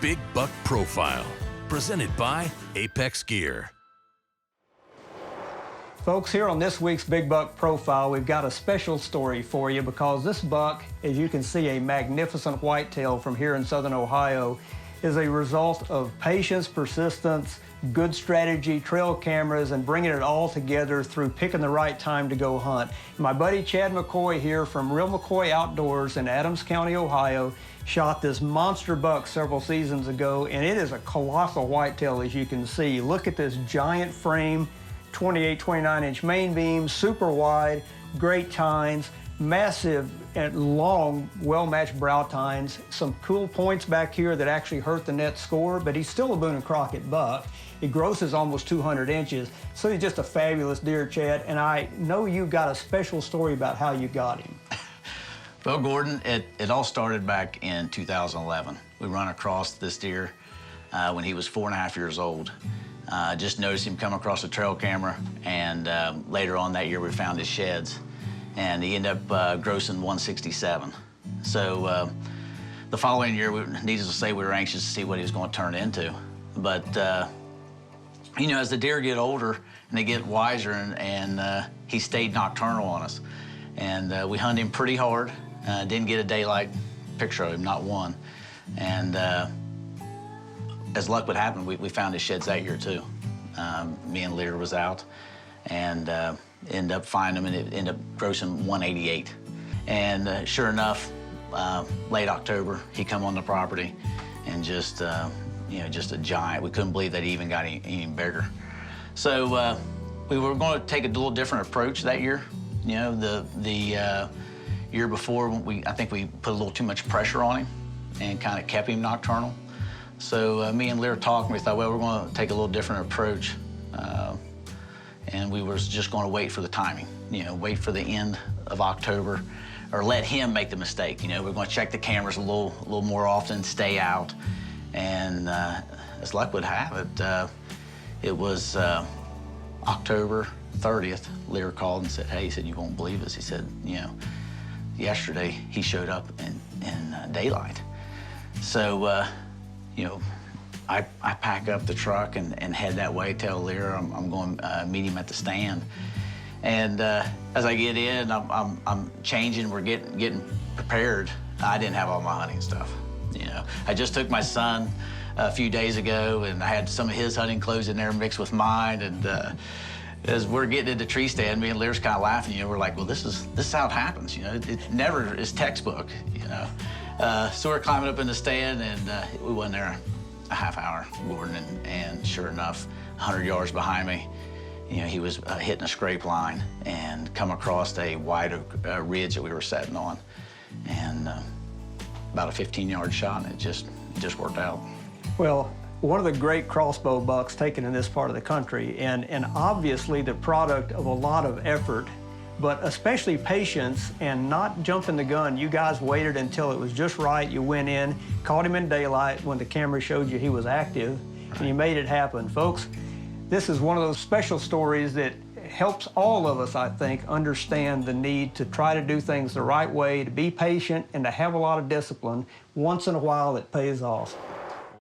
Big Buck Profile, presented by Apex Gear. Folks, here on this week's Big Buck Profile, we've got a special story for you because this buck, as you can see, a magnificent whitetail from here in southern Ohio, is a result of patience, persistence, good strategy, trail cameras, and bringing it all together through picking the right time to go hunt. My buddy Chad McCoy here from Real McCoy Outdoors in Adams County, Ohio, shot this monster buck several seasons ago, and it is a colossal whitetail, as you can see. Look at this giant frame, 28, 29-inch main beam, super wide, great tines, massive and long, well-matched brow tines, some cool points back here that actually hurt the net score, but he's still a Boone and Crockett buck. He grosses almost 200 inches, so he's just a fabulous deer, Chad, and I know you've got a special story about how you got him. Well, Gordon, it all started back in 2011. We run across this deer when he was 4.5 years old. Just noticed him come across a trail camera, and later on that year we found his sheds, and he ended up grossing 167. So the following year, needless to say, we were anxious to see what he was going to turn into. But you know, as the deer get older and they get wiser, and he stayed nocturnal on us, and we hunted him pretty hard. Didn't get a daylight picture of him, not one, and as luck would happen, we found his sheds that year, too. Me and Lear was out, and ended up finding him, and it ended up grossing 188. And sure enough, late October, he come on the property, and just, you know, just a giant. We couldn't believe that he even got any bigger. So we were going to take a little different approach that year. You know, the year before, I think we put a little too much pressure on him and kind of kept him nocturnal. So me and Lear talked, and we thought, well, we're going to take a little different approach. And we were just going to wait for the timing, you know, wait for the end of October, or let him make the mistake. You know, we're going to check the cameras a little more often, stay out. And as luck would have it, it was October 30th. Lear called and said, hey, he said, you won't believe this. He said, you know, yesterday he showed up in daylight. So, you know, I pack up the truck and head that way, tell Lear I'm going to meet him at the stand. And as I get in, I'm changing, we're getting prepared. I didn't have all my hunting stuff, you know. I just took my son a few days ago, and I had some of his hunting clothes in there mixed with mine, and as we're getting into the tree stand, me and Lear's kind of laughing, you know, we're like, well, this is how it happens, you know. It never is textbook, you know. So we're climbing up in the stand, and we went there a half hour, Gordon, and sure enough, 100 yards behind me, you know, he was hitting a scrape line and come across a wide ridge that we were setting on, and about a 15-yard shot, and it just worked out. Well, one of the great crossbow bucks taken in this part of the country, and obviously the product of a lot of effort, but especially patience and not jumping the gun. You guys waited until it was just right. You went in, caught him in daylight when the camera showed you he was active, and you made it happen. Folks, this is one of those special stories that helps all of us, I think, understand the need to try to do things the right way, to be patient, and to have a lot of discipline. Once in a while, it pays off.